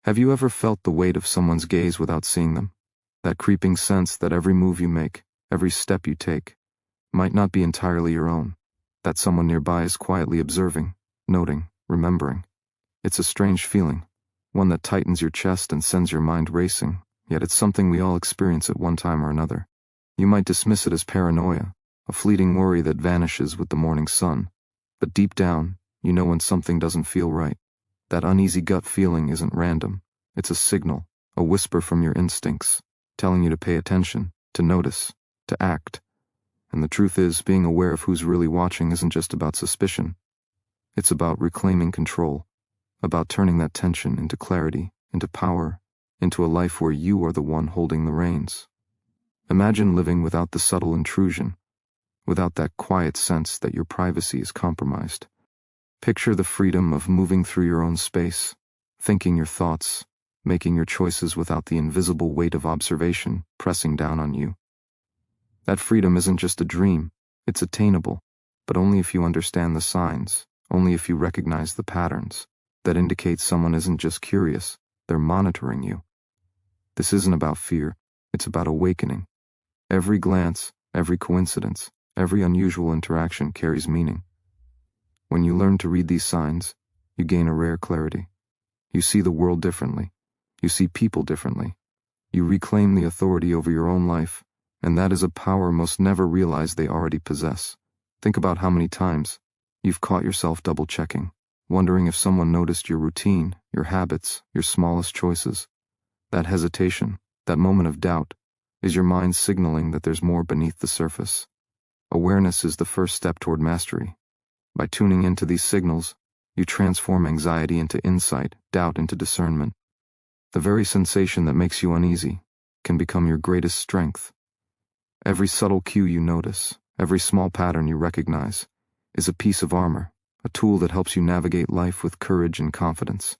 Have you ever felt the weight of someone's gaze without seeing them? That creeping sense that every move you make, every step you take, might not be entirely your own, that someone nearby is quietly observing, noting, remembering. It's a strange feeling, one that tightens your chest and sends your mind racing, yet it's something we all experience at one time or another. You might dismiss it as paranoia, a fleeting worry that vanishes with the morning sun, but deep down, you know when something doesn't feel right. That uneasy gut feeling isn't random. It's a signal, a whisper from your instincts, telling you to pay attention, to notice, to act. And the truth is, being aware of who's really watching isn't just about suspicion. It's about reclaiming control, about turning that tension into clarity, into power, into a life where you are the one holding the reins. Imagine living without the subtle intrusion, without that quiet sense that your privacy is compromised. Picture the freedom of moving through your own space, thinking your thoughts, making your choices without the invisible weight of observation pressing down on you. That freedom isn't just a dream, it's attainable, but only if you understand the signs, only if you recognize the patterns that indicate someone isn't just curious, they're monitoring you. This isn't about fear, it's about awakening. Every glance, every coincidence, every unusual interaction carries meaning. When you learn to read these signs, you gain a rare clarity. You see the world differently. You see people differently. You reclaim the authority over your own life, and that is a power most never realize they already possess. Think about how many times you've caught yourself double-checking, wondering if someone noticed your routine, your habits, your smallest choices. That hesitation, that moment of doubt, is your mind signaling that there's more beneath the surface. Awareness is the first step toward mastery. By tuning into these signals, you transform anxiety into insight, doubt into discernment. The very sensation that makes you uneasy can become your greatest strength. Every subtle cue you notice, every small pattern you recognize, is a piece of armor, a tool that helps you navigate life with courage and confidence.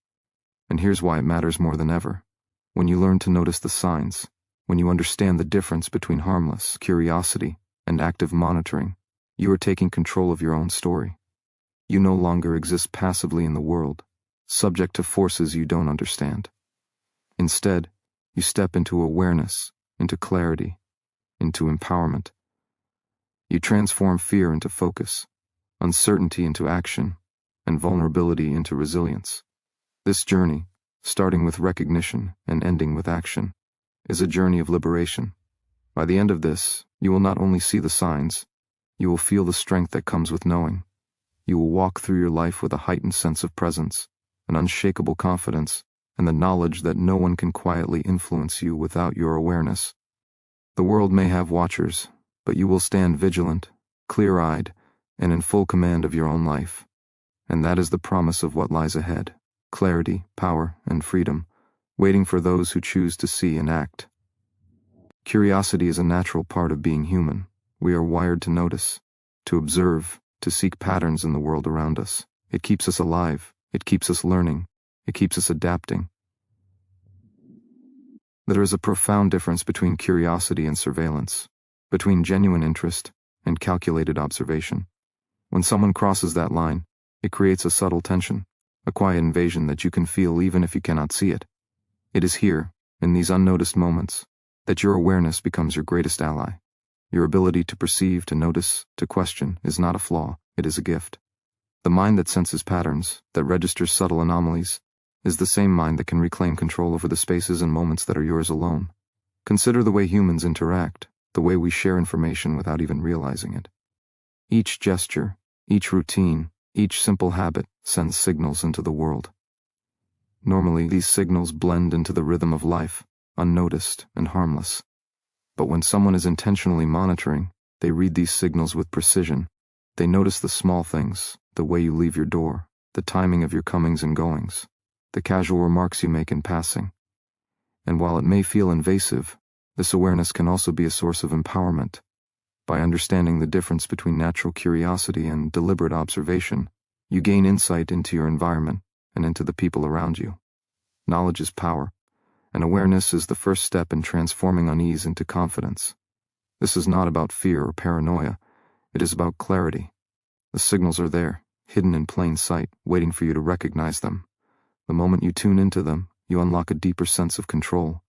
And here's why it matters more than ever. When you learn to notice the signs, when you understand the difference between harmless curiosity and active monitoring, you are taking control of your own story. You no longer exist passively in the world, subject to forces you don't understand. Instead, you step into awareness, into clarity, into empowerment. You transform fear into focus, uncertainty into action, and vulnerability into resilience. This journey, starting with recognition and ending with action, is a journey of liberation. By the end of this, you will not only see the signs, you will feel the strength that comes with knowing. You will walk through your life with a heightened sense of presence, an unshakable confidence, and the knowledge that no one can quietly influence you without your awareness. The world may have watchers, but you will stand vigilant, clear-eyed, and in full command of your own life. And that is the promise of what lies ahead: clarity, power, and freedom, waiting for those who choose to see and act. Curiosity is a natural part of being human. We are wired to notice, to observe, to seek patterns in the world around us. It keeps us alive. It keeps us learning. It keeps us adapting. There is a profound difference between curiosity and surveillance, between genuine interest and calculated observation. When someone crosses that line, it creates a subtle tension, a quiet invasion that you can feel even if you cannot see it. It is here, in these unnoticed moments, that your awareness becomes your greatest ally. Your ability to perceive, to notice, to question is not a flaw, it is a gift. The mind that senses patterns, that registers subtle anomalies, is the same mind that can reclaim control over the spaces and moments that are yours alone. Consider the way humans interact, the way we share information without even realizing it. Each gesture, each routine, each simple habit sends signals into the world. Normally, these signals blend into the rhythm of life, unnoticed and harmless. But when someone is intentionally monitoring, they read these signals with precision. They notice the small things, the way you leave your door, the timing of your comings and goings, the casual remarks you make in passing. And while it may feel invasive, this awareness can also be a source of empowerment. By understanding the difference between natural curiosity and deliberate observation, you gain insight into your environment and into the people around you. Knowledge is power, and awareness is the first step in transforming unease into confidence. This is not about fear or paranoia, it is about clarity. The signals are there, hidden in plain sight, waiting for you to recognize them. The moment you tune into them, you unlock a deeper sense of control.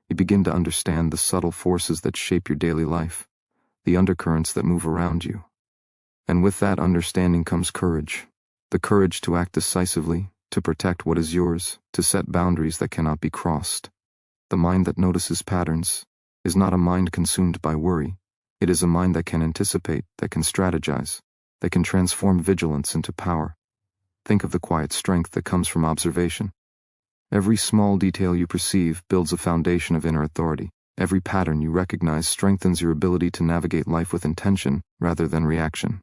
You begin to understand the subtle forces that shape your daily life, the undercurrents that move around you. And with that understanding comes courage. The courage to act decisively, to protect what is yours, to set boundaries that cannot be crossed. The mind that notices patterns is not a mind consumed by worry. It is a mind that can anticipate, that can strategize, that can transform vigilance into power. Think of the quiet strength that comes from observation. Every small detail you perceive builds a foundation of inner authority. Every pattern you recognize strengthens your ability to navigate life with intention rather than reaction.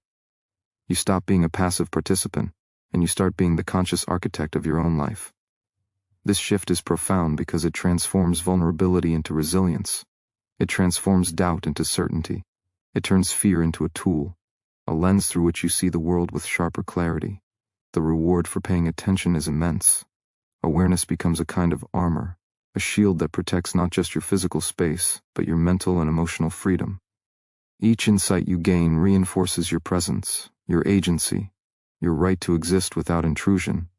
You stop being a passive participant, and you start being the conscious architect of your own life. This shift is profound because it transforms vulnerability into resilience. It transforms doubt into certainty. It turns fear into a tool, a lens through which you see the world with sharper clarity. The reward for paying attention is immense. Awareness becomes a kind of armor, a shield that protects not just your physical space, but your mental and emotional freedom. Each insight you gain reinforces your presence, your agency, your right to exist without intrusion.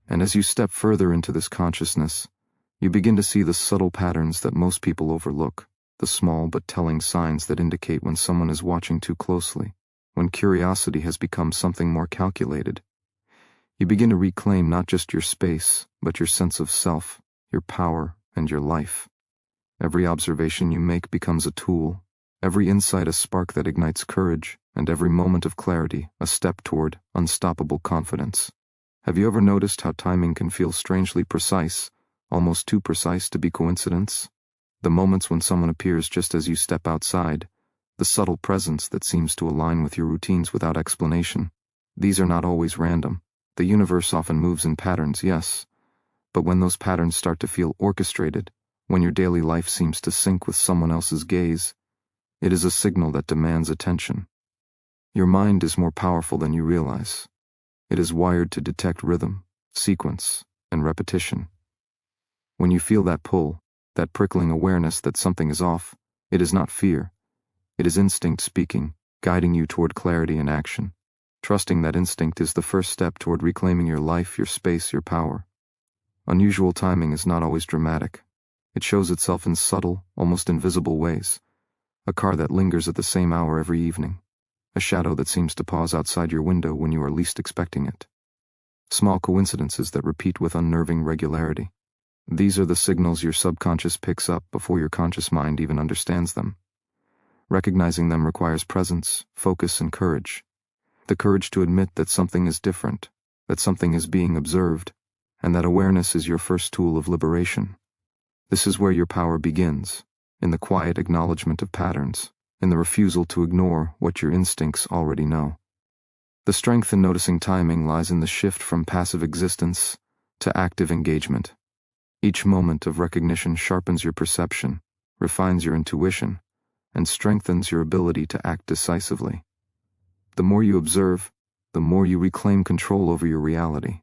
And as you step further into this consciousness, you begin to see the subtle patterns that most people overlook, the small but telling signs that indicate when someone is watching too closely, when curiosity has become something more calculated. You begin to reclaim not just your space, but your sense of self, your power, and your life. Every observation you make becomes a tool, every insight a spark that ignites courage, and every moment of clarity a step toward unstoppable confidence. Have you ever noticed how timing can feel strangely precise, almost too precise to be coincidence? The moments when someone appears just as you step outside, the subtle presence that seems to align with your routines without explanation. These are not always random. The universe often moves in patterns, yes, but when those patterns start to feel orchestrated, when your daily life seems to sync with someone else's gaze, it is a signal that demands attention. Your mind is more powerful than you realize. It is wired to detect rhythm, sequence, and repetition. When you feel that pull, that prickling awareness that something is off, it is not fear. It is instinct speaking, guiding you toward clarity and action. Trusting that instinct is the first step toward reclaiming your life, your space, your power. Unusual timing is not always dramatic. It shows itself in subtle, almost invisible ways. A car that lingers at the same hour every evening. A shadow that seems to pause outside your window when you are least expecting it. Small coincidences that repeat with unnerving regularity. These are the signals your subconscious picks up before your conscious mind even understands them. Recognizing them requires presence, focus, and courage. The courage to admit that something is different, that something is being observed, and that awareness is your first tool of liberation. This is where your power begins, in the quiet acknowledgement of patterns, in the refusal to ignore what your instincts already know. The strength in noticing timing lies in the shift from passive existence to active engagement. Each moment of recognition sharpens your perception, refines your intuition, and strengthens your ability to act decisively. The more you observe, the more you reclaim control over your reality.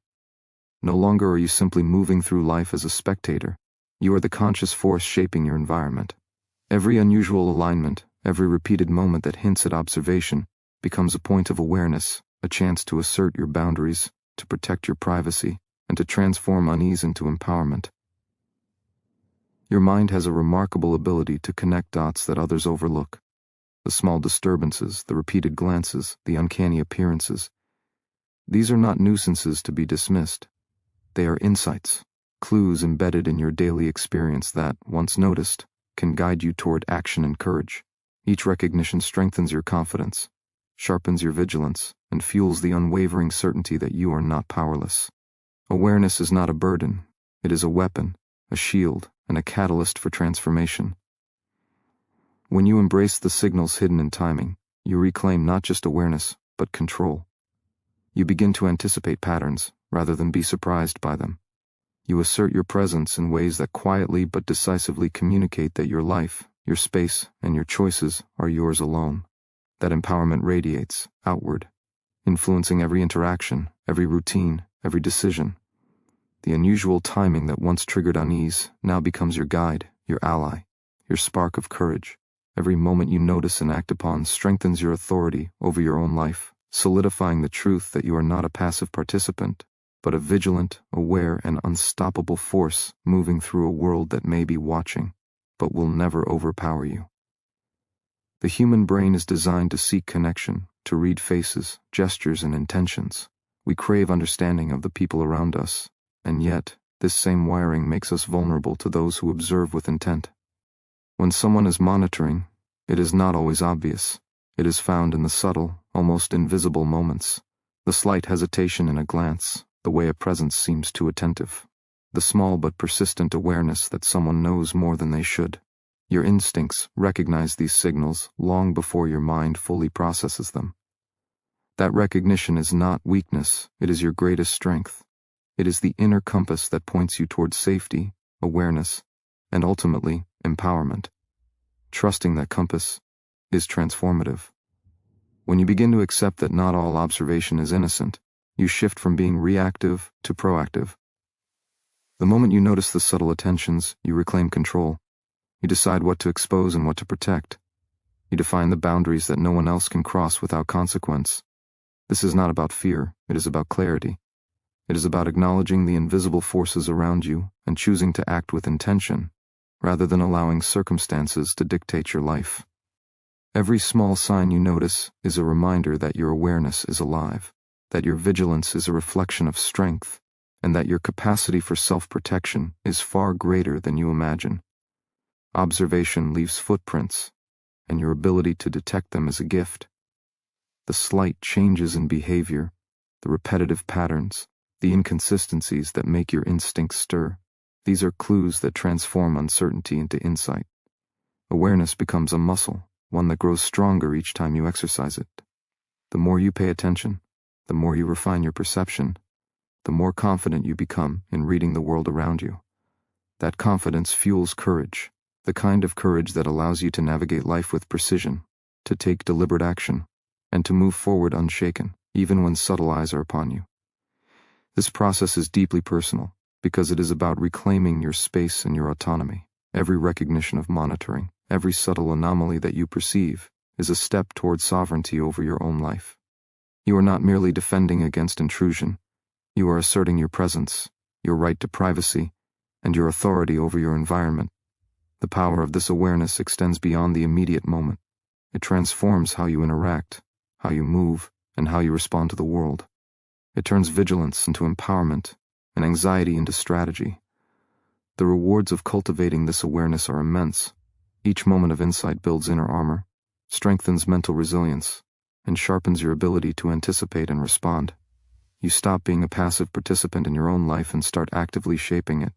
No longer are you simply moving through life as a spectator. You are the conscious force shaping your environment. Every unusual alignment, every repeated moment that hints at observation, becomes a point of awareness, a chance to assert your boundaries, to protect your privacy, and to transform unease into empowerment. Your mind has a remarkable ability to connect dots that others overlook. The small disturbances, the repeated glances, the uncanny appearances. These are not nuisances to be dismissed. They are insights, clues embedded in your daily experience that, once noticed, can guide you toward action and courage. Each recognition strengthens your confidence, sharpens your vigilance, and fuels the unwavering certainty that you are not powerless. Awareness is not a burden. It is a weapon, a shield, and a catalyst for transformation. When you embrace the signals hidden in timing, you reclaim not just awareness, but control. You begin to anticipate patterns, rather than be surprised by them. You assert your presence in ways that quietly but decisively communicate that your life, your space, and your choices are yours alone. That empowerment radiates outward, influencing every interaction, every routine, every decision. The unusual timing that once triggered unease now becomes your guide, your ally, your spark of courage. Every moment you notice and act upon strengthens your authority over your own life, solidifying the truth that you are not a passive participant, but a vigilant, aware, and unstoppable force moving through a world that may be watching, but will never overpower you. The human brain is designed to seek connection, to read faces, gestures, and intentions. We crave understanding of the people around us, and yet, this same wiring makes us vulnerable to those who observe with intent. When someone is monitoring, it is not always obvious. It is found in the subtle, almost invisible moments. The slight hesitation in a glance, the way a presence seems too attentive. The small but persistent awareness that someone knows more than they should. Your instincts recognize these signals long before your mind fully processes them. That recognition is not weakness, it is your greatest strength. It is the inner compass that points you towards safety, awareness, and ultimately, empowerment. Trusting that compass is transformative. When you begin to accept that not all observation is innocent, you shift from being reactive to proactive. The moment you notice the subtle attentions, you reclaim control. You decide what to expose and what to protect. You define the boundaries that no one else can cross without consequence. This is not about fear, it is about clarity. It is about acknowledging the invisible forces around you and choosing to act with intention, rather than allowing circumstances to dictate your life. Every small sign you notice is a reminder that your awareness is alive, that your vigilance is a reflection of strength, and that your capacity for self-protection is far greater than you imagine. Observation leaves footprints, and your ability to detect them is a gift. The slight changes in behavior, the repetitive patterns, the inconsistencies that make your instincts stir, these are clues that transform uncertainty into insight. Awareness becomes a muscle, one that grows stronger each time you exercise it. The more you pay attention, the more you refine your perception, the more confident you become in reading the world around you. That confidence fuels courage, the kind of courage that allows you to navigate life with precision, to take deliberate action, and to move forward unshaken, even when subtle eyes are upon you. This process is deeply personal, because it is about reclaiming your space and your autonomy. Every recognition of monitoring, every subtle anomaly that you perceive, is a step toward sovereignty over your own life. You are not merely defending against intrusion, you are asserting your presence, your right to privacy, and your authority over your environment. The power of this awareness extends beyond the immediate moment. It transforms how you interact, how you move, and how you respond to the world. It turns vigilance into empowerment, and anxiety into strategy. The rewards of cultivating this awareness are immense. Each moment of insight builds inner armor, strengthens mental resilience, and sharpens your ability to anticipate and respond. You stop being a passive participant in your own life and start actively shaping it.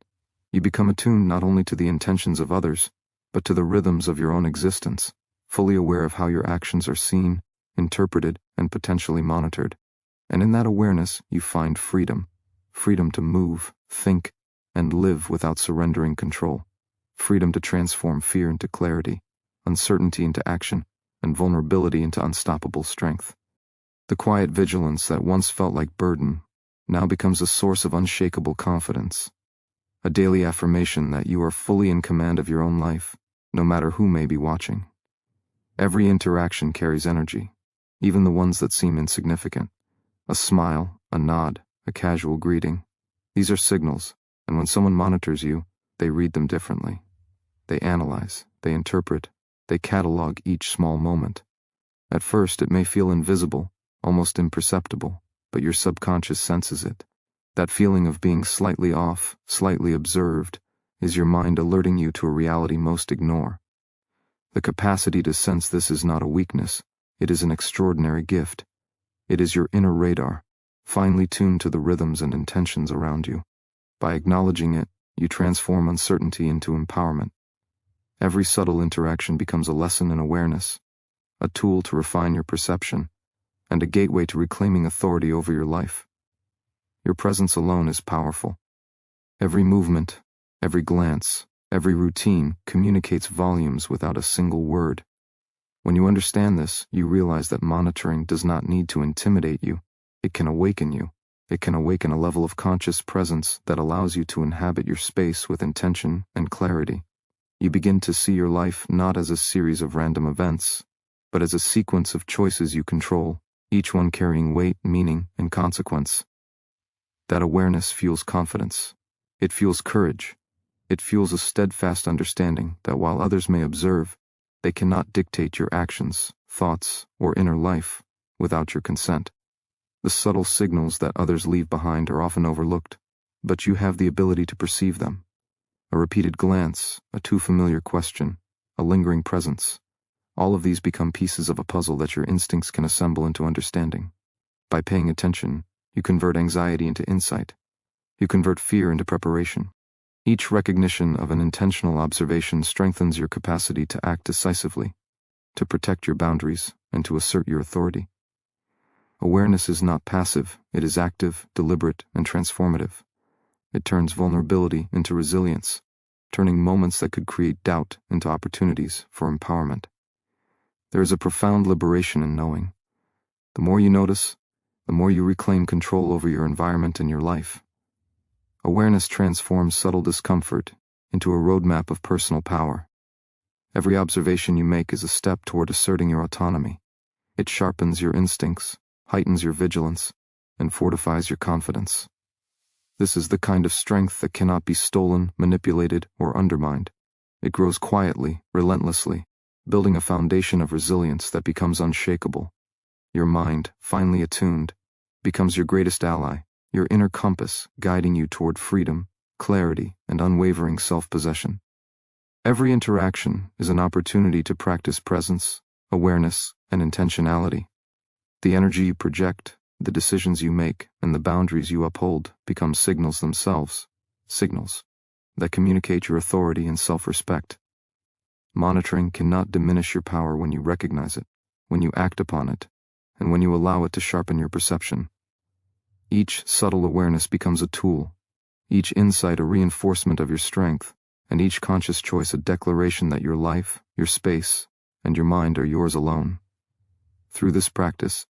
You become attuned not only to the intentions of others, but to the rhythms of your own existence, fully aware of how your actions are seen, interpreted, and potentially monitored. And in that awareness, you find freedom. Freedom to move, think, and live without surrendering control. Freedom to transform fear into clarity, uncertainty into action, and vulnerability into unstoppable strength. The quiet vigilance that once felt like burden now becomes a source of unshakable confidence. A daily affirmation that you are fully in command of your own life, no matter who may be watching. Every interaction carries energy, even the ones that seem insignificant. A smile, a nod, a casual greeting. These are signals, and when someone monitors you, they read them differently. They analyze, they interpret, they catalog each small moment. At first, it may feel invisible, almost imperceptible, but your subconscious senses it. That feeling of being slightly off, slightly observed, is your mind alerting you to a reality most ignore. The capacity to sense this is not a weakness, it is an extraordinary gift. It is your inner radar, finely tuned to the rhythms and intentions around you. By acknowledging it, you transform uncertainty into empowerment. Every subtle interaction becomes a lesson in awareness, a tool to refine your perception, and a gateway to reclaiming authority over your life. Your presence alone is powerful. Every movement, every glance, every routine communicates volumes without a single word. When you understand this, you realize that monitoring does not need to intimidate you. It can awaken you. It can awaken a level of conscious presence that allows you to inhabit your space with intention and clarity. You begin to see your life not as a series of random events, but as a sequence of choices you control, each one carrying weight, meaning, and consequence. That awareness fuels confidence. It fuels courage. It fuels a steadfast understanding that while others may observe, they cannot dictate your actions, thoughts, or inner life without your consent. The subtle signals that others leave behind are often overlooked, but you have the ability to perceive them. A repeated glance, a too familiar question, a lingering presence. All of these become pieces of a puzzle that your instincts can assemble into understanding. By paying attention, you convert anxiety into insight. You convert fear into preparation. Each recognition of an intentional observation strengthens your capacity to act decisively, to protect your boundaries, and to assert your authority. Awareness is not passive, it is active, deliberate, and transformative. It turns vulnerability into resilience, turning moments that could create doubt into opportunities for empowerment. There is a profound liberation in knowing. The more you notice, the more you reclaim control over your environment and your life. Awareness transforms subtle discomfort into a roadmap of personal power. Every observation you make is a step toward asserting your autonomy. It sharpens your instincts, heightens your vigilance, and fortifies your confidence. This is the kind of strength that cannot be stolen, manipulated, or undermined. It grows quietly, relentlessly, building a foundation of resilience that becomes unshakable. Your mind, finely attuned, becomes your greatest ally, your inner compass guiding you toward freedom, clarity, and unwavering self-possession. Every interaction is an opportunity to practice presence, awareness, and intentionality. The energy you project, the decisions you make, and the boundaries you uphold become signals themselves, signals that communicate your authority and self-respect. Monitoring cannot diminish your power when you recognize it, when you act upon it, and when you allow it to sharpen your perception. Each subtle awareness becomes a tool, each insight a reinforcement of your strength, and each conscious choice a declaration that your life, your space, and your mind are yours alone. Through this practice,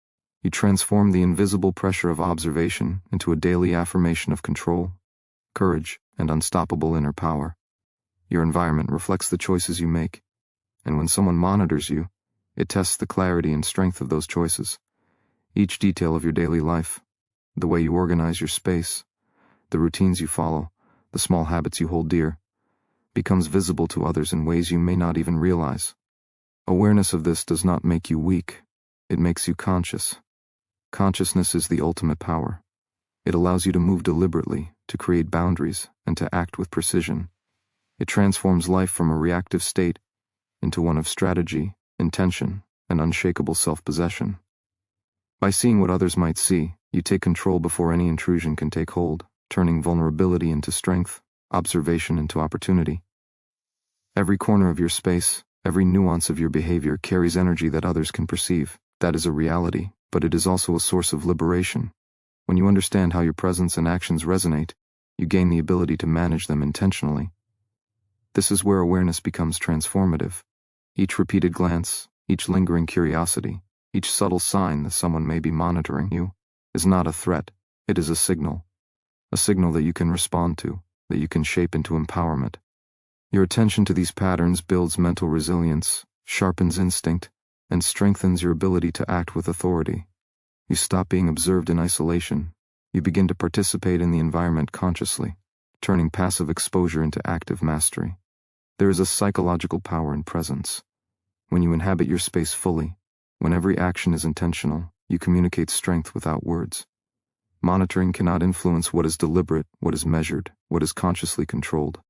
you transform the invisible pressure of observation into a daily affirmation of control, courage, and unstoppable inner power. Your environment reflects the choices you make, and when someone monitors you, it tests the clarity and strength of those choices. Each detail of your daily life, the way you organize your space, the routines you follow, the small habits you hold dear, becomes visible to others in ways you may not even realize. Awareness of this does not make you weak, it makes you conscious. Consciousness is the ultimate power. It allows you to move deliberately, to create boundaries, and to act with precision. It transforms life from a reactive state into one of strategy, intention, and unshakable self-possession. By seeing what others might see, you take control before any intrusion can take hold, turning vulnerability into strength, observation into opportunity. Every corner of your space, every nuance of your behavior carries energy that others can perceive. That is a reality, but it is also a source of liberation. When you understand how your presence and actions resonate, you gain the ability to manage them intentionally. This is where awareness becomes transformative. Each repeated glance, each lingering curiosity, each subtle sign that someone may be monitoring you, is not a threat, it is a signal that you can respond to, that you can shape into empowerment. Your attention to these patterns builds mental resilience, sharpens instinct, and strengthens your ability to act with authority. You stop being observed in isolation. You begin to participate in the environment consciously, turning passive exposure into active mastery. There is a psychological power in presence. When you inhabit your space fully, when every action is intentional, you communicate strength without words. Monitoring cannot influence what is deliberate, what is measured, what is consciously controlled.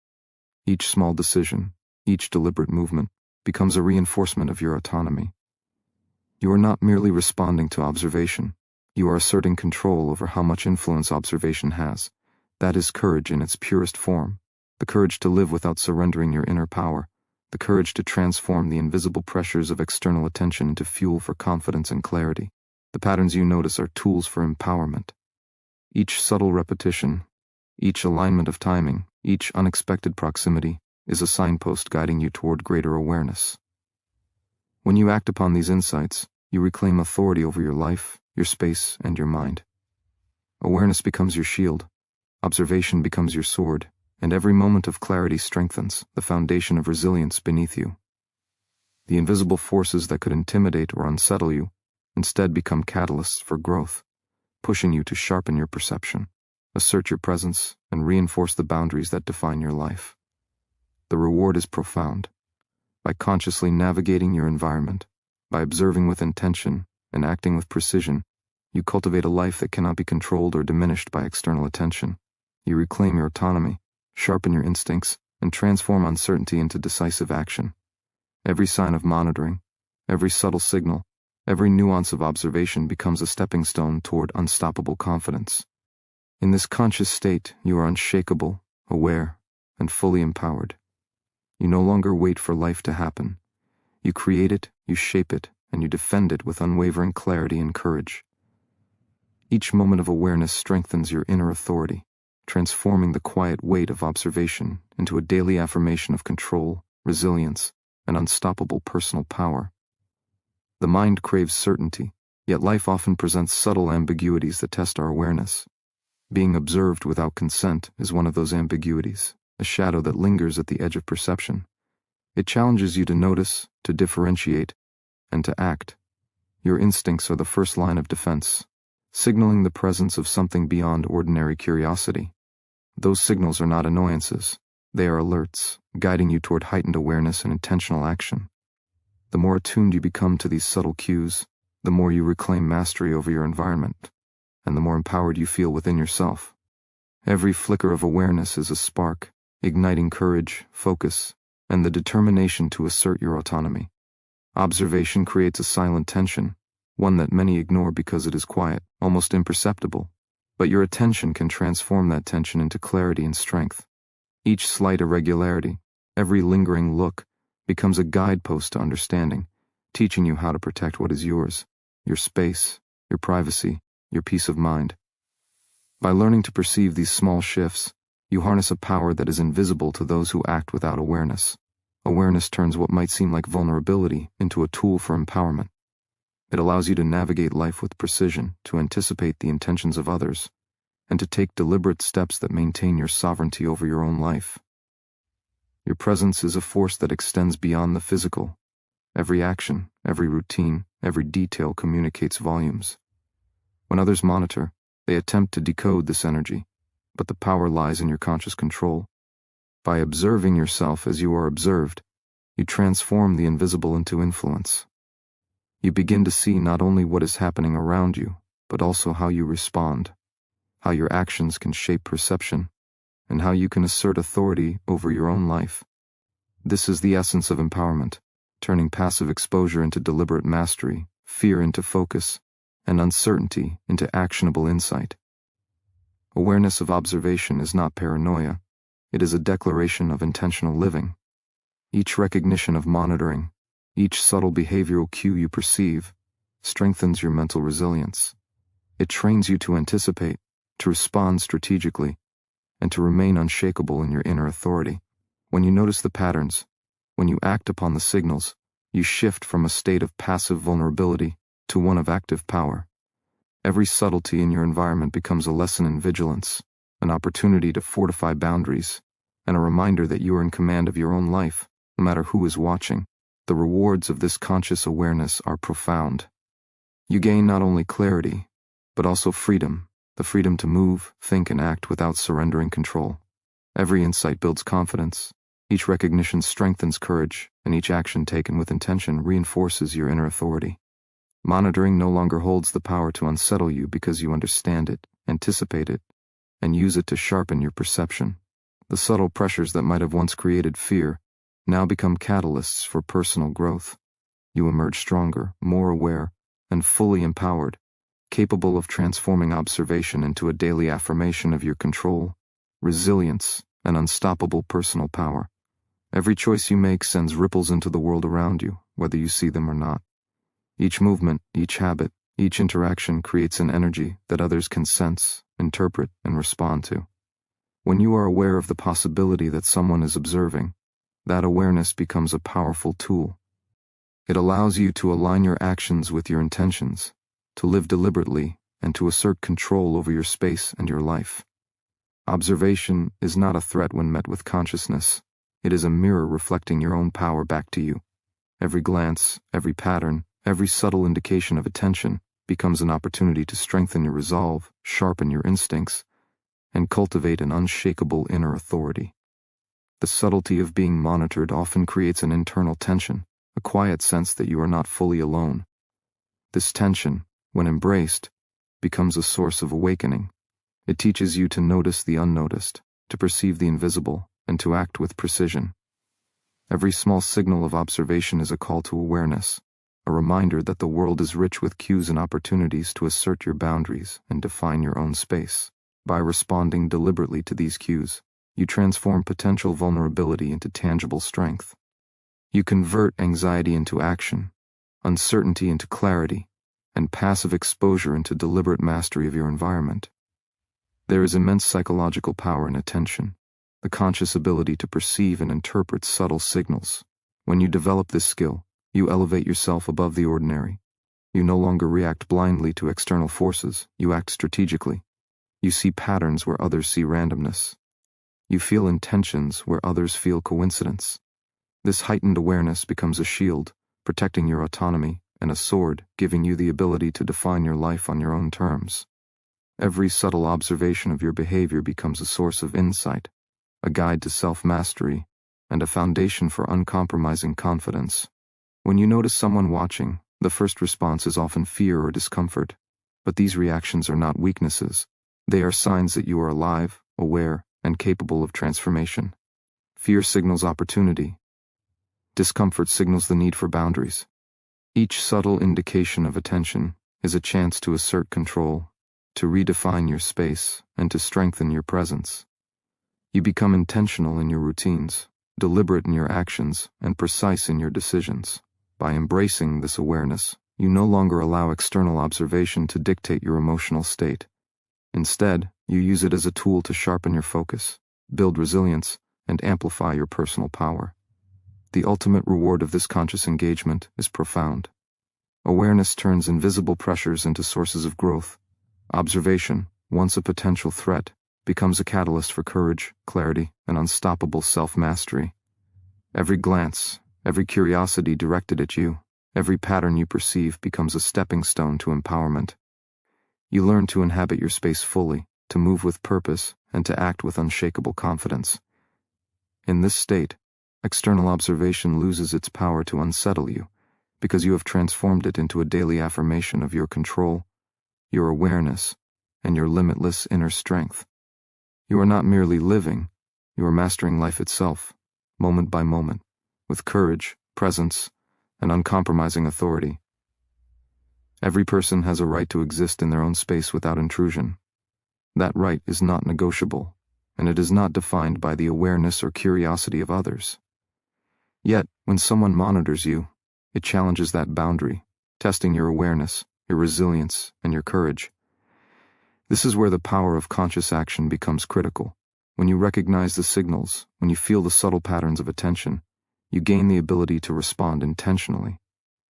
Each small decision, each deliberate movement, becomes a reinforcement of your autonomy. You are not merely responding to observation, you are asserting control over how much influence observation has. That is courage in its purest form, the courage to live without surrendering your inner power, the courage to transform the invisible pressures of external attention into fuel for confidence and clarity. The patterns you notice are tools for empowerment. Each subtle repetition, each alignment of timing, each unexpected proximity is a signpost guiding you toward greater awareness. When you act upon these insights, you reclaim authority over your life, your space, and your mind. Awareness becomes your shield, observation becomes your sword, and every moment of clarity strengthens the foundation of resilience beneath you. The invisible forces that could intimidate or unsettle you instead become catalysts for growth, pushing you to sharpen your perception, assert your presence, and reinforce the boundaries that define your life. The reward is profound. By consciously navigating your environment, by observing with intention and acting with precision, you cultivate a life that cannot be controlled or diminished by external attention. You reclaim your autonomy, sharpen your instincts, and transform uncertainty into decisive action. Every sign of monitoring, every subtle signal, every nuance of observation becomes a stepping stone toward unstoppable confidence. In this conscious state, you are unshakable, aware, and fully empowered. You no longer wait for life to happen. You create it, you shape it, and you defend it with unwavering clarity and courage. Each moment of awareness strengthens your inner authority, transforming the quiet weight of observation into a daily affirmation of control, resilience, and unstoppable personal power. The mind craves certainty, yet life often presents subtle ambiguities that test our awareness. Being observed without consent is one of those ambiguities, a shadow that lingers at the edge of perception. It challenges you to notice, to differentiate, and to act. Your instincts are the first line of defense, signaling the presence of something beyond ordinary curiosity. Those signals are not annoyances. They are alerts, guiding you toward heightened awareness and intentional action. The more attuned you become to these subtle cues, the more you reclaim mastery over your environment, and the more empowered you feel within yourself. Every flicker of awareness is a spark, igniting courage, focus, and the determination to assert your autonomy. Observation creates a silent tension, one that many ignore because it is quiet, almost imperceptible, but your attention can transform that tension into clarity and strength. Each slight irregularity, every lingering look, becomes a guidepost to understanding, teaching you how to protect what is yours, your space, your privacy, your peace of mind. By learning to perceive these small shifts, you harness a power that is invisible to those who act without awareness. Awareness turns what might seem like vulnerability into a tool for empowerment. It allows you to navigate life with precision, to anticipate the intentions of others, and to take deliberate steps that maintain your sovereignty over your own life. Your presence is a force that extends beyond the physical. Every action, every routine, every detail communicates volumes. When others monitor, they attempt to decode this energy, but the power lies in your conscious control. By observing yourself as you are observed, you transform the invisible into influence. You begin to see not only what is happening around you, but also how you respond, how your actions can shape perception, and how you can assert authority over your own life. This is the essence of empowerment, turning passive exposure into deliberate mastery, fear into focus, and uncertainty into actionable insight. Awareness of observation is not paranoia. It is a declaration of intentional living. Each recognition of monitoring, each subtle behavioral cue you perceive, strengthens your mental resilience. It trains you to anticipate, to respond strategically, and to remain unshakable in your inner authority. When you notice the patterns, when you act upon the signals, you shift from a state of passive vulnerability to one of active power. Every subtlety in your environment becomes a lesson in vigilance, an opportunity to fortify boundaries, and a reminder that you are in command of your own life, no matter who is watching. The rewards of this conscious awareness are profound. You gain not only clarity, but also freedom, the freedom to move, think, and act without surrendering control. Every insight builds confidence, each recognition strengthens courage, and each action taken with intention reinforces your inner authority. Monitoring no longer holds the power to unsettle you because you understand it, anticipate it, and use it to sharpen your perception. The subtle pressures that might have once created fear now become catalysts for personal growth. You emerge stronger, more aware, and fully empowered, capable of transforming observation into a daily affirmation of your control, resilience, and unstoppable personal power. Every choice you make sends ripples into the world around you, whether you see them or not. Each movement, each habit, each interaction creates an energy that others can sense, interpret, and respond to. When you are aware of the possibility that someone is observing, that awareness becomes a powerful tool. It allows you to align your actions with your intentions, to live deliberately, and to assert control over your space and your life. Observation is not a threat when met with consciousness. It is a mirror reflecting your own power back to you. Every glance, every pattern, every subtle indication of attention becomes an opportunity to strengthen your resolve, sharpen your instincts, and cultivate an unshakable inner authority. The subtlety of being monitored often creates an internal tension, a quiet sense that you are not fully alone. This tension, when embraced, becomes a source of awakening. It teaches you to notice the unnoticed, to perceive the invisible, and to act with precision. Every small signal of observation is a call to awareness, a reminder that the world is rich with cues and opportunities to assert your boundaries and define your own space. By responding deliberately to these cues, you transform potential vulnerability into tangible strength. You convert anxiety into action, uncertainty into clarity, and passive exposure into deliberate mastery of your environment. There is immense psychological power in attention, the conscious ability to perceive and interpret subtle signals. When you develop this skill, you elevate yourself above the ordinary. You no longer react blindly to external forces, you act strategically. You see patterns where others see randomness. You feel intentions where others feel coincidence. This heightened awareness becomes a shield, protecting your autonomy, and a sword, giving you the ability to define your life on your own terms. Every subtle observation of your behavior becomes a source of insight, a guide to self-mastery, and a foundation for uncompromising confidence. When you notice someone watching, the first response is often fear or discomfort, but these reactions are not weaknesses. They are signs that you are alive, aware, and capable of transformation. Fear signals opportunity. Discomfort signals the need for boundaries. Each subtle indication of attention is a chance to assert control, to redefine your space, and to strengthen your presence. You become intentional in your routines, deliberate in your actions, and precise in your decisions. By embracing this awareness, you no longer allow external observation to dictate your emotional state. Instead, you use it as a tool to sharpen your focus, build resilience, and amplify your personal power. The ultimate reward of this conscious engagement is profound. Awareness turns invisible pressures into sources of growth. Observation, once a potential threat, becomes a catalyst for courage, clarity, and unstoppable self-mastery. Every glance, every curiosity directed at you, every pattern you perceive becomes a stepping stone to empowerment. You learn to inhabit your space fully, to move with purpose, and to act with unshakable confidence. In this state, external observation loses its power to unsettle you, because you have transformed it into a daily affirmation of your control, your awareness, and your limitless inner strength. You are not merely living, you are mastering life itself, moment by moment, with courage, presence, and uncompromising authority. Every person has a right to exist in their own space without intrusion. That right is not negotiable, and it is not defined by the awareness or curiosity of others. Yet, when someone monitors you, it challenges that boundary, testing your awareness, your resilience, and your courage. This is where the power of conscious action becomes critical. When you recognize the signals, when you feel the subtle patterns of attention, you gain the ability to respond intentionally.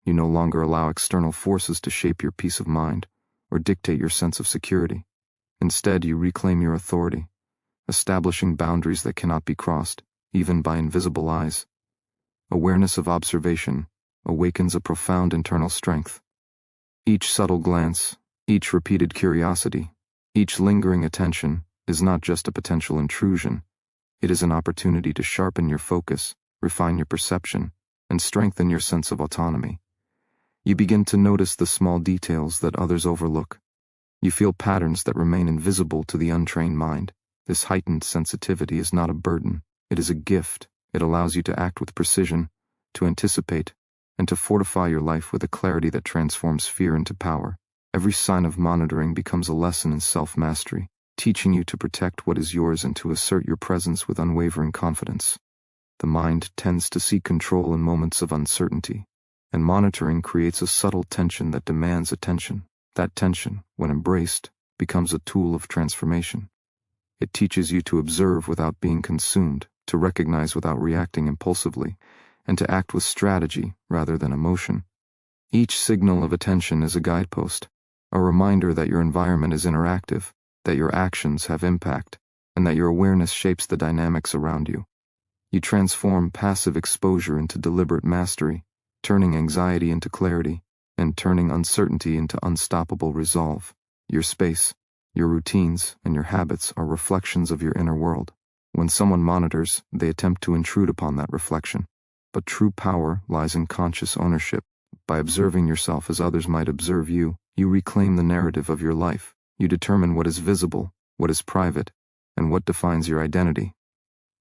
You no longer allow external forces to shape your peace of mind or dictate your sense of security. Instead, you reclaim your authority, establishing boundaries that cannot be crossed, even by invisible eyes. Awareness of observation awakens a profound internal strength. Each subtle glance, each repeated curiosity, each lingering attention is not just a potential intrusion. It is an opportunity to sharpen your focus, refine your perception, and strengthen your sense of autonomy. You begin to notice the small details that others overlook. You feel patterns that remain invisible to the untrained mind. This heightened sensitivity is not a burden, it is a gift. It allows you to act with precision, to anticipate, and to fortify your life with a clarity that transforms fear into power. Every sign of monitoring becomes a lesson in self-mastery, teaching you to protect what is yours and to assert your presence with unwavering confidence. The mind tends to seek control in moments of uncertainty, and monitoring creates a subtle tension that demands attention. That tension, when embraced, becomes a tool of transformation. It teaches you to observe without being consumed, to recognize without reacting impulsively, and to act with strategy rather than emotion. Each signal of attention is a guidepost, a reminder that your environment is interactive, that your actions have impact, and that your awareness shapes the dynamics around you. You transform passive exposure into deliberate mastery, turning anxiety into clarity, and turning uncertainty into unstoppable resolve. Your space, Your routines and your habits are reflections of your inner world. When someone monitors, they attempt to intrude upon that reflection. But true power lies in conscious ownership. By observing yourself as others might observe you, you reclaim the narrative of your life. You determine what is visible, what is private, and what defines your identity.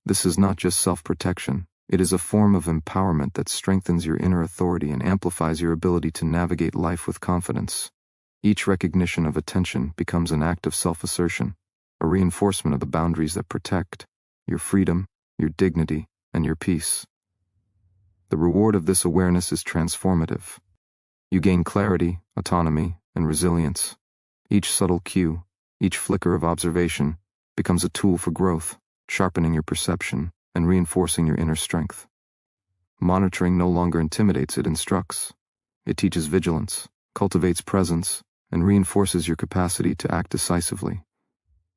This is not just self-protection. It is a form of empowerment that strengthens your inner authority and amplifies your ability to navigate life with confidence. Each recognition of attention becomes an act of self-assertion, a reinforcement of the boundaries that protect your freedom, your dignity, and your peace. The reward of this awareness is transformative. You gain clarity, autonomy, and resilience. Each subtle cue, each flicker of observation, becomes a tool for growth, sharpening your perception and reinforcing your inner strength. Monitoring no longer intimidates, it instructs. It teaches vigilance, cultivates presence, and reinforces your capacity to act decisively.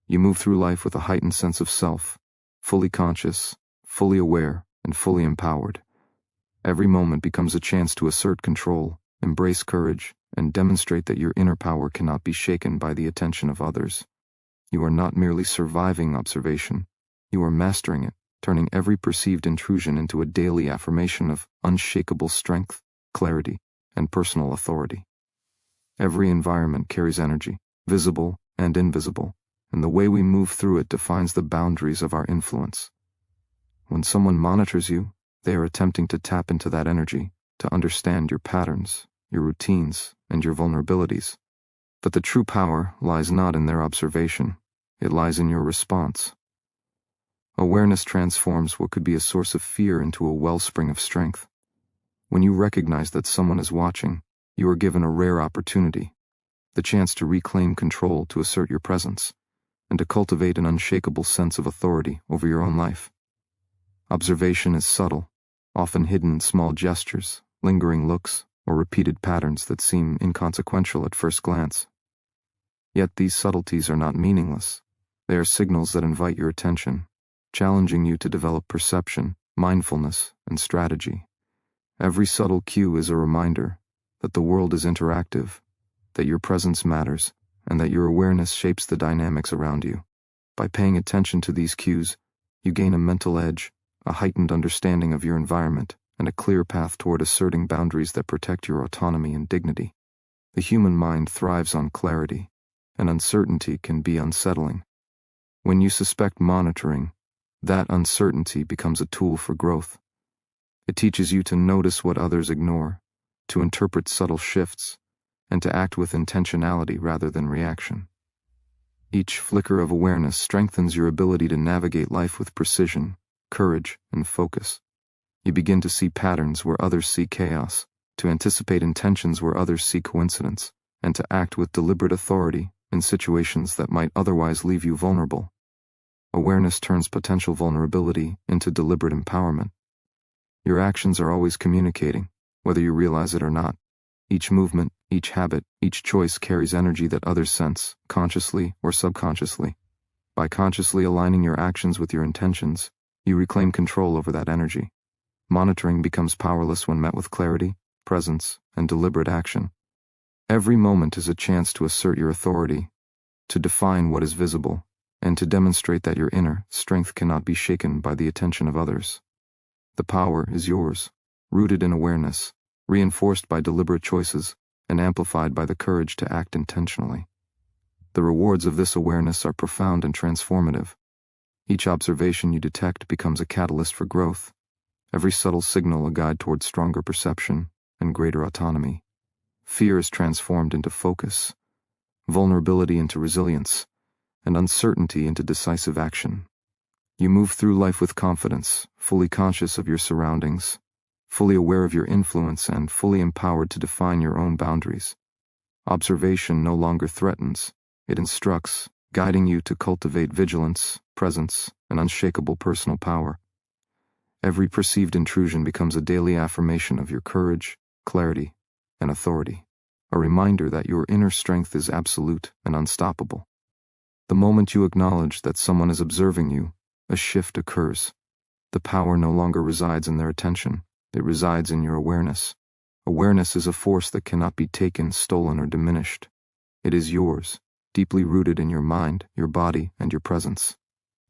You move through life with a heightened sense of self, fully conscious, fully aware, and fully empowered. Every moment becomes a chance to assert control, embrace courage, and demonstrate that your inner power cannot be shaken by the attention of others. You are not merely surviving observation, you are mastering it, turning every perceived intrusion into a daily affirmation of unshakable strength, clarity, and personal authority. Every environment carries energy, visible and invisible, and the way we move through it defines the boundaries of our influence. When someone monitors you, they are attempting to tap into that energy, to understand your patterns, your routines, and your vulnerabilities. But the true power lies not in their observation, it lies in your response. Awareness transforms what could be a source of fear into a wellspring of strength. When you recognize that someone is watching, you are given a rare opportunity, the chance to reclaim control, to assert your presence, and to cultivate an unshakable sense of authority over your own life. Observation is subtle, often hidden in small gestures, lingering looks, or repeated patterns that seem inconsequential at first glance. Yet these subtleties are not meaningless. They are signals that invite your attention, challenging you to develop perception, mindfulness, and strategy. Every subtle cue is a reminder that the world is interactive, that your presence matters, and that your awareness shapes the dynamics around you. By paying attention to these cues, you gain a mental edge, a heightened understanding of your environment, and a clear path toward asserting boundaries that protect your autonomy and dignity. The human mind thrives on clarity, and uncertainty can be unsettling. When you suspect monitoring, that uncertainty becomes a tool for growth. It teaches you to notice what others ignore, to interpret subtle shifts, and to act with intentionality rather than reaction. Each flicker of awareness strengthens your ability to navigate life with precision, courage, and focus. You begin to see patterns where others see chaos, to anticipate intentions where others see coincidence, and to act with deliberate authority in situations that might otherwise leave you vulnerable. Awareness turns potential vulnerability into deliberate empowerment. Your actions are always communicating, whether you realize it or not. Each movement, each habit, each choice carries energy that others sense, consciously or subconsciously. By consciously aligning your actions with your intentions, you reclaim control over that energy. Monitoring becomes powerless when met with clarity, presence, and deliberate action. Every moment is a chance to assert your authority, to define what is visible, and to demonstrate that your inner strength cannot be shaken by the attention of others. The power is yours, rooted in awareness, reinforced by deliberate choices, and amplified by the courage to act intentionally. The rewards of this awareness are profound and transformative. Each observation you detect becomes a catalyst for growth, every subtle signal a guide toward stronger perception and greater autonomy. Fear is transformed into focus, vulnerability into resilience, and uncertainty into decisive action. You move through life with confidence, fully conscious of your surroundings, fully aware of your influence, and fully empowered to define your own boundaries. Observation no longer threatens, it instructs, guiding you to cultivate vigilance, presence, and unshakable personal power. Every perceived intrusion becomes a daily affirmation of your courage, clarity, and authority, a reminder that your inner strength is absolute and unstoppable. The moment you acknowledge that someone is observing you, a shift occurs. The power no longer resides in their attention, it resides in your awareness. Awareness is a force that cannot be taken, stolen, or diminished. It is yours, deeply rooted in your mind, your body, and your presence.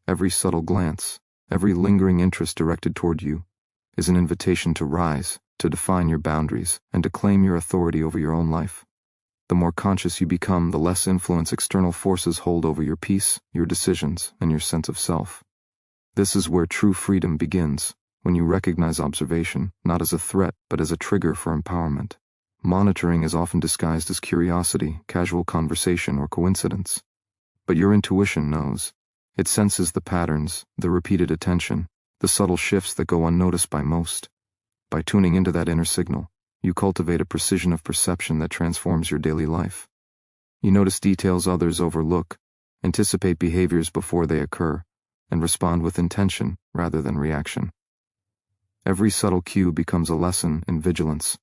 Every subtle glance, every lingering interest directed toward you, is an invitation to rise, to define your boundaries, and to claim your authority over your own life. The more conscious you become, the less influence external forces hold over your peace, your decisions, and your sense of self. This is where true freedom begins, when you recognize observation, not as a threat, but as a trigger for empowerment. Monitoring is often disguised as curiosity, casual conversation, or coincidence. But your intuition knows. It senses the patterns, the repeated attention, the subtle shifts that go unnoticed by most. By tuning into that inner signal, you cultivate a precision of perception that transforms your daily life. You notice details others overlook, anticipate behaviors before they occur, and respond with intention rather than reaction. Every subtle cue becomes a lesson in vigilance,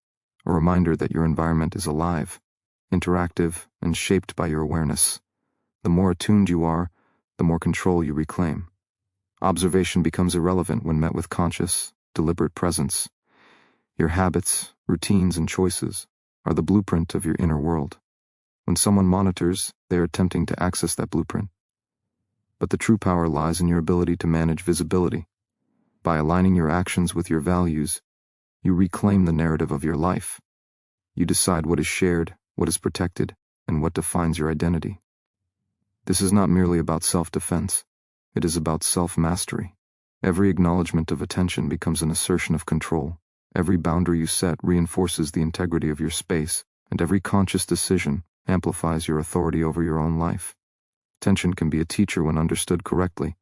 a reminder that your environment is alive, interactive, and shaped by your awareness. The more attuned you are, the more control you reclaim. Observation becomes irrelevant when met with conscious, deliberate presence. Your habits, routines, and choices are the blueprint of your inner world. When someone monitors, they are attempting to access that blueprint. But the true power lies in your ability to manage visibility. By aligning your actions with your values, you reclaim the narrative of your life. You decide what is shared, what is protected, and what defines your identity. This is not merely about self-defense. It is about self-mastery. Every acknowledgement of attention becomes an assertion of control. Every boundary you set reinforces the integrity of your space, and every conscious decision amplifies your authority over your own life. Tension can be a teacher when understood correctly.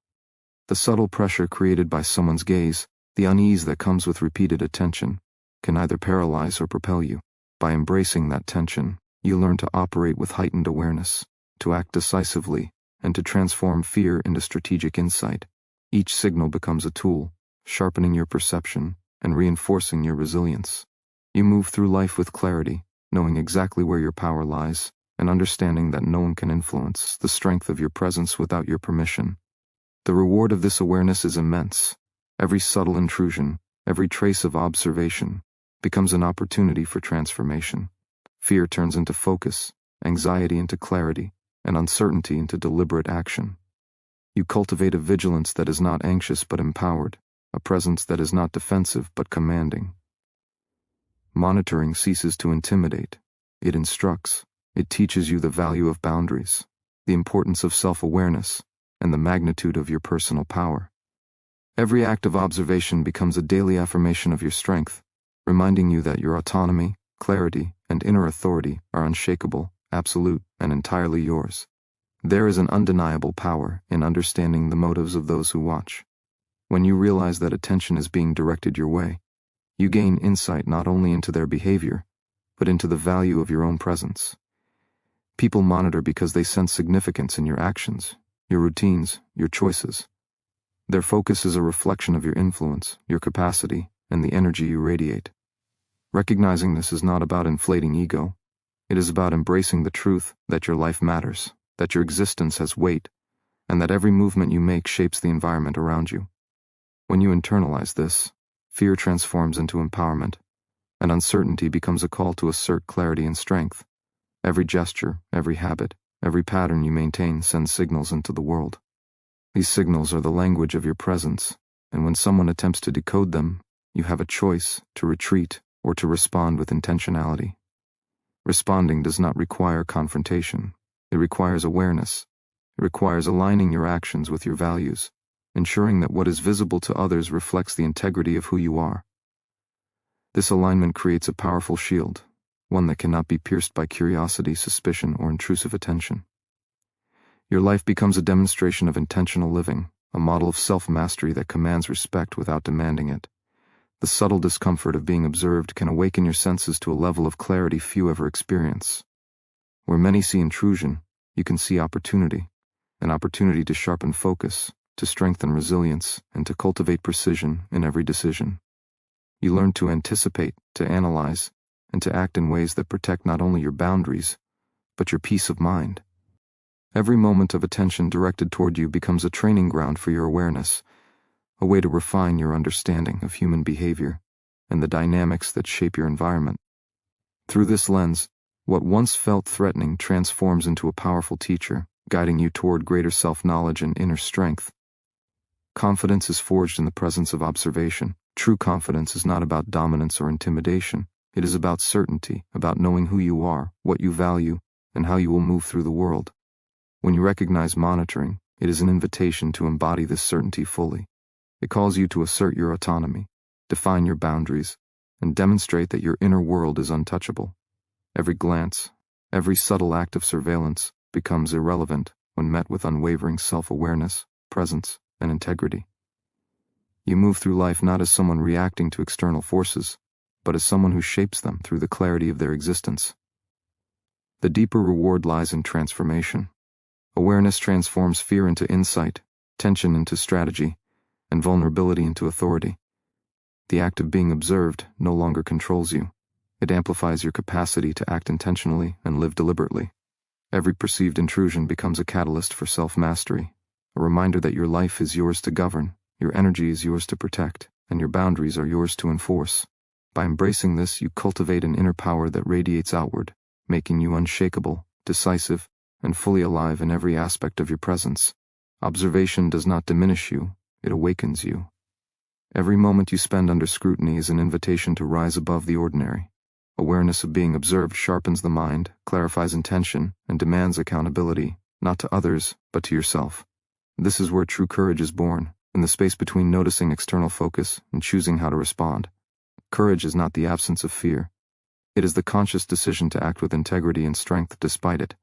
The subtle pressure created by someone's gaze, the unease that comes with repeated attention, can either paralyze or propel you. By embracing that tension, you learn to operate with heightened awareness, to act decisively, and to transform fear into strategic insight. Each signal becomes a tool, sharpening your perception and reinforcing your resilience. You move through life with clarity, knowing exactly where your power lies, and understanding that no one can influence the strength of your presence without your permission. The reward of this awareness is immense. Every subtle intrusion, every trace of observation, becomes an opportunity for transformation. Fear turns into focus, anxiety into clarity, and uncertainty into deliberate action. You cultivate a vigilance that is not anxious but empowered, a presence that is not defensive but commanding. Monitoring ceases to intimidate. It instructs. It teaches you the value of boundaries, the importance of self-awareness, and the magnitude of your personal power. Every act of observation becomes a daily affirmation of your strength, reminding you that your autonomy, clarity, and inner authority are unshakable, absolute, and entirely yours. There is an undeniable power in understanding the motives of those who watch. When you realize that attention is being directed your way, you gain insight not only into their behavior, but into the value of your own presence. People monitor because they sense significance in your actions, your routines, your choices. Their focus is a reflection of your influence, your capacity, and the energy you radiate. Recognizing this is not about inflating ego. It is about embracing the truth that your life matters, that your existence has weight, and that every movement you make shapes the environment around you. When you internalize this, fear transforms into empowerment, and uncertainty becomes a call to assert clarity and strength. Every gesture, every habit, every pattern you maintain sends signals into the world. These signals are the language of your presence, and when someone attempts to decode them, you have a choice to retreat or to respond with intentionality. Responding does not require confrontation. It requires awareness. It requires aligning your actions with your values, ensuring that what is visible to others reflects the integrity of who you are. This alignment creates a powerful shield, one that cannot be pierced by curiosity, suspicion, or intrusive attention. Your life becomes a demonstration of intentional living, a model of self-mastery that commands respect without demanding it. The subtle discomfort of being observed can awaken your senses to a level of clarity few ever experience. Where many see intrusion, you can see opportunity, an opportunity to sharpen focus, to strengthen resilience, and to cultivate precision in every decision. You learn to anticipate, to analyze, and to act in ways that protect not only your boundaries, but your peace of mind. Every moment of attention directed toward you becomes a training ground for your awareness, a way to refine your understanding of human behavior and the dynamics that shape your environment. Through this lens, What once felt threatening transforms into a powerful teacher, guiding you toward greater self-knowledge and inner strength. Confidence is forged in the presence of observation. True confidence is not about dominance or intimidation. It is about certainty, about knowing who you are, what you value, and how you will move through the world. When you recognize monitoring, it is an invitation to embody this certainty fully. It calls you to assert your autonomy, define your boundaries, and demonstrate that your inner world is untouchable. Every glance, every subtle act of surveillance becomes irrelevant when met with unwavering self-awareness, presence, and integrity. You move through life not as someone reacting to external forces, but as someone who shapes them through the clarity of their existence. The deeper reward lies in transformation. Awareness transforms fear into insight, tension into strategy, and vulnerability into authority. The act of being observed no longer controls you. It amplifies your capacity to act intentionally and live deliberately. Every perceived intrusion becomes a catalyst for self-mastery, a reminder that your life is yours to govern, your energy is yours to protect, and your boundaries are yours to enforce. By embracing this, you cultivate an inner power that radiates outward, making you unshakable, decisive, and fully alive in every aspect of your presence. Observation does not diminish you, it awakens you. Every moment you spend under scrutiny is an invitation to rise above the ordinary. Awareness of being observed sharpens the mind, clarifies intention, and demands accountability, not to others, but to yourself. This is where true courage is born, in the space between noticing external focus and choosing how to respond. Courage is not the absence of fear. It is the conscious decision to act with integrity and strength despite it.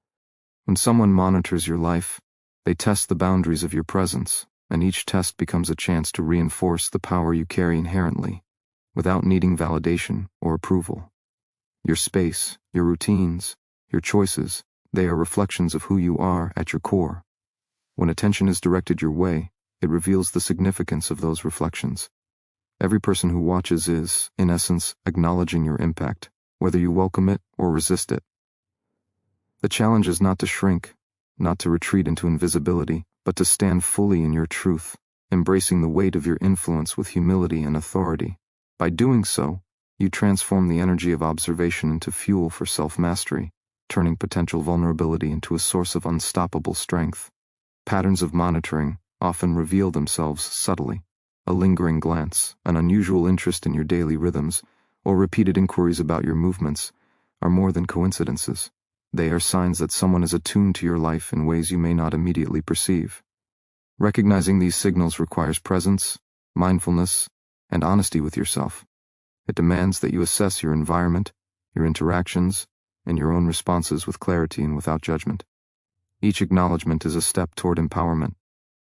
When someone monitors your life, they test the boundaries of your presence, and each test becomes a chance to reinforce the power you carry inherently, without needing validation or approval. Your space, your routines, your choices, they are reflections of who you are at your core. When attention is directed your way, it reveals the significance of those reflections. Every person who watches is, in essence, acknowledging your impact, whether you welcome it or resist it. The challenge is not to shrink, not to retreat into invisibility, but to stand fully in your truth, embracing the weight of your influence with humility and authority. By doing so, you transform the energy of observation into fuel for self-mastery, turning potential vulnerability into a source of unstoppable strength. Patterns of monitoring often reveal themselves subtly. A lingering glance, an unusual interest in your daily rhythms, or repeated inquiries about your movements are more than coincidences. They are signs that someone is attuned to your life in ways you may not immediately perceive. Recognizing these signals requires presence, mindfulness, and honesty with yourself. It demands that you assess your environment, your interactions, and your own responses with clarity and without judgment. Each acknowledgement is a step toward empowerment.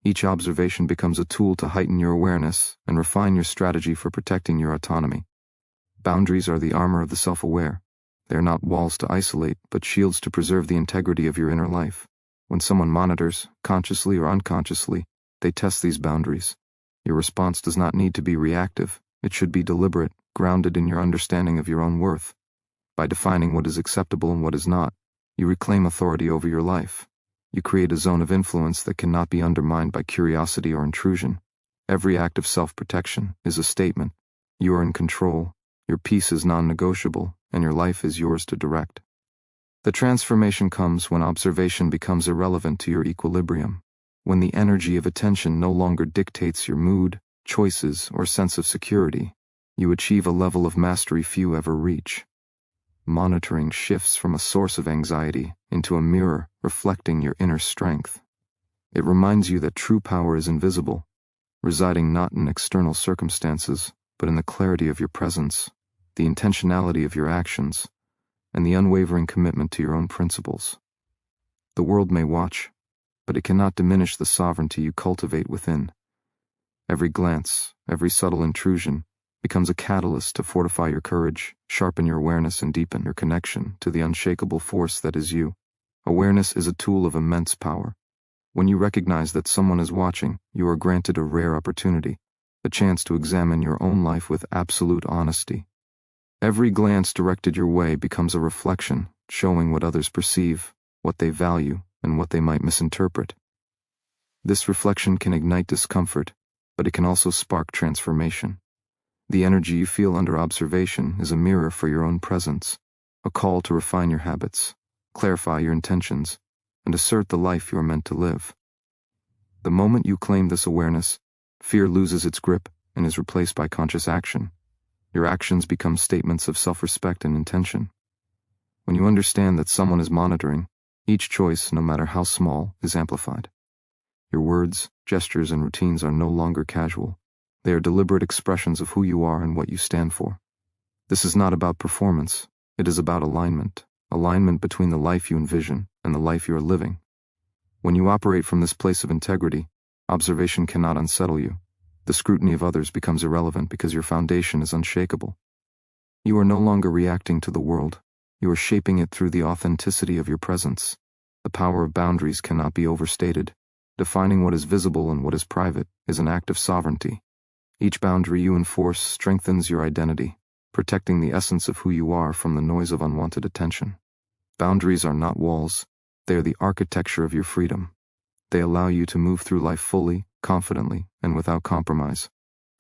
Each observation becomes a tool to heighten your awareness and refine your strategy for protecting your autonomy. Boundaries are the armor of the self-aware. They are not walls to isolate, but shields to preserve the integrity of your inner life. When someone monitors, consciously or unconsciously, they test these boundaries. Your response does not need to be reactive. It should be deliberate, grounded in your understanding of your own worth. By defining what is acceptable and what is not, you reclaim authority over your life. You create a zone of influence that cannot be undermined by curiosity or intrusion. Every act of self-protection is a statement. You are in control, your peace is non-negotiable, and your life is yours to direct. The transformation comes when observation becomes irrelevant to your equilibrium, when the energy of attention no longer dictates your mood, choices, or sense of security. You achieve a level of mastery few ever reach. Monitoring shifts from a source of anxiety into a mirror reflecting your inner strength. It reminds you that true power is invisible, residing not in external circumstances, but in the clarity of your presence, the intentionality of your actions, and the unwavering commitment to your own principles. The world may watch, but it cannot diminish the sovereignty you cultivate within. Every glance, every subtle intrusion, becomes a catalyst to fortify your courage, sharpen your awareness, and deepen your connection to the unshakable force that is you. Awareness is a tool of immense power. When you recognize that someone is watching, you are granted a rare opportunity, the chance to examine your own life with absolute honesty. Every glance directed your way becomes a reflection, showing what others perceive, what they value, and what they might misinterpret. This reflection can ignite discomfort, but it can also spark transformation. The energy you feel under observation is a mirror for your own presence, a call to refine your habits, clarify your intentions, and assert the life you are meant to live. The moment you claim this awareness, fear loses its grip and is replaced by conscious action. Your actions become statements of self-respect and intention. When you understand that someone is monitoring, each choice, no matter how small, is amplified. Your words, gestures, and routines are no longer casual. They are deliberate expressions of who you are and what you stand for. This is not about performance. It is about alignment between the life you envision and the life you are living. When you operate from this place of integrity, observation cannot unsettle you. The scrutiny of others becomes irrelevant because your foundation is unshakable. You are no longer reacting to the world. You are shaping it through the authenticity of your presence. The power of boundaries cannot be overstated. Defining what is visible and what is private is an act of sovereignty. Each boundary you enforce strengthens your identity, protecting the essence of who you are from the noise of unwanted attention. Boundaries are not walls. They are the architecture of your freedom. They allow you to move through life fully, confidently, and without compromise.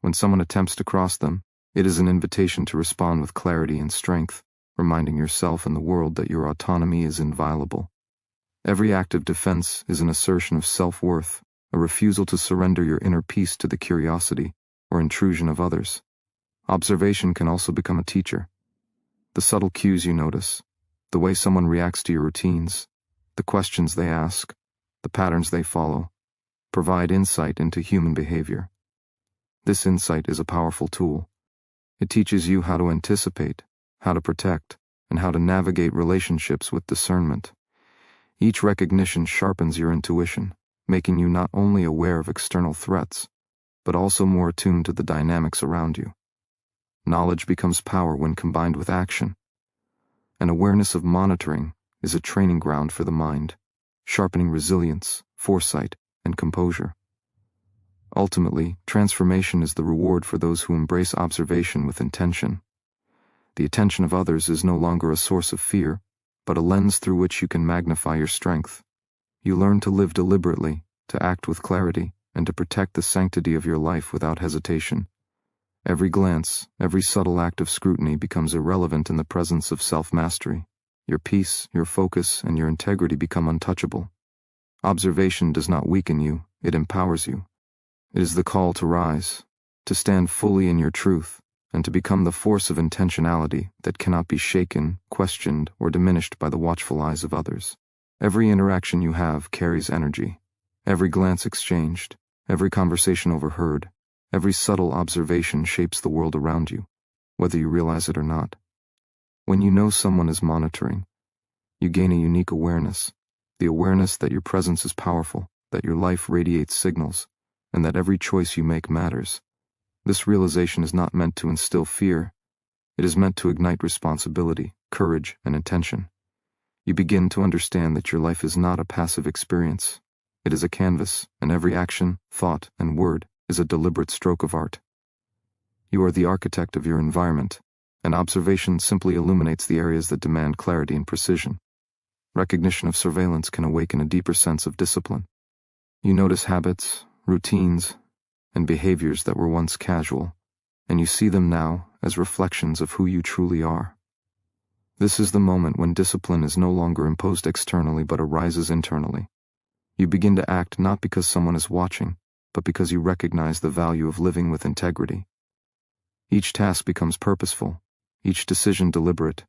When someone attempts to cross them, it is an invitation to respond with clarity and strength, reminding yourself and the world that your autonomy is inviolable. Every act of defense is an assertion of self-worth, a refusal to surrender your inner peace to the curiosity or intrusion of others. Observation can also become a teacher. The subtle cues you notice, the way someone reacts to your routines, the questions they ask, the patterns they follow, provide insight into human behavior. This insight is a powerful tool. It teaches you how to anticipate, how to protect, and how to navigate relationships with discernment. Each recognition sharpens your intuition, making you not only aware of external threats, but also more attuned to the dynamics around you. Knowledge becomes power when combined with action. An awareness of monitoring is a training ground for the mind, sharpening resilience, foresight, and composure. Ultimately, transformation is the reward for those who embrace observation with intention. The attention of others is no longer a source of fear, but a lens through which you can magnify your strength. You learn to live deliberately, to act with clarity, and to protect the sanctity of your life without hesitation. Every glance, every subtle act of scrutiny becomes irrelevant in the presence of self-mastery. Your peace, your focus, and your integrity become untouchable. Observation does not weaken you, it empowers you. It is the call to rise, to stand fully in your truth, and to become the force of intentionality that cannot be shaken, questioned, or diminished by the watchful eyes of others. Every interaction you have carries energy. Every glance exchanged, every conversation overheard, every subtle observation shapes the world around you, whether you realize it or not. When you know someone is monitoring, you gain a unique awareness, the awareness that your presence is powerful, that your life radiates signals, and that every choice you make matters. This realization is not meant to instill fear. It is meant to ignite responsibility, courage, and intention. You begin to understand that your life is not a passive experience. It is a canvas, and every action, thought, and word is a deliberate stroke of art. You are the architect of your environment, and observation simply illuminates the areas that demand clarity and precision. Recognition of surveillance can awaken a deeper sense of discipline. You notice habits, routines, and behaviors that were once casual, and you see them now as reflections of who you truly are. This is the moment when discipline is no longer imposed externally but arises internally. You begin to act not because someone is watching, but because you recognize the value of living with integrity. Each task becomes purposeful, each decision deliberate,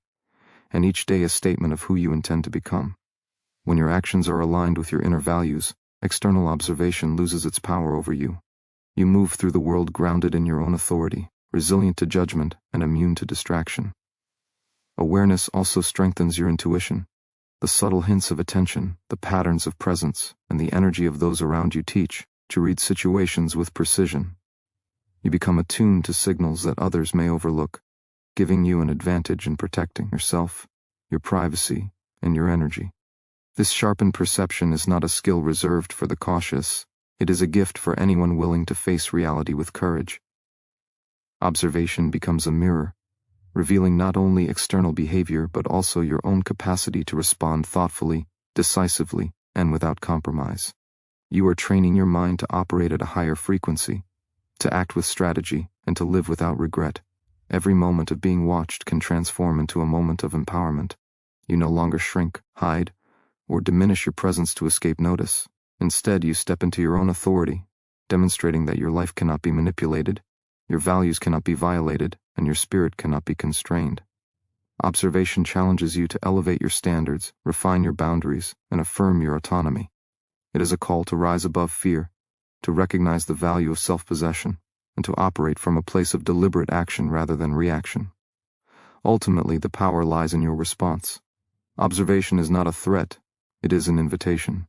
and each day a statement of who you intend to become. When your actions are aligned with your inner values, external observation loses its power over you. You move through the world grounded in your own authority, resilient to judgment, and immune to distraction. Awareness also strengthens your intuition. The subtle hints of attention, the patterns of presence, and the energy of those around you teach to read situations with precision. You become attuned to signals that others may overlook, giving you an advantage in protecting yourself, your privacy, and your energy. This sharpened perception is not a skill reserved for the cautious. It is a gift for anyone willing to face reality with courage. Observation becomes a mirror, revealing not only external behavior but also your own capacity to respond thoughtfully, decisively, and without compromise. You are training your mind to operate at a higher frequency, to act with strategy, and to live without regret. Every moment of being watched can transform into a moment of empowerment. You no longer shrink, hide, or diminish your presence to escape notice. Instead, you step into your own authority, demonstrating that your life cannot be manipulated, your values cannot be violated, and your spirit cannot be constrained. Observation challenges you to elevate your standards, refine your boundaries, and affirm your autonomy. It is a call to rise above fear, to recognize the value of self-possession, and to operate from a place of deliberate action rather than reaction. Ultimately, the power lies in your response. Observation is not a threat, it is an invitation.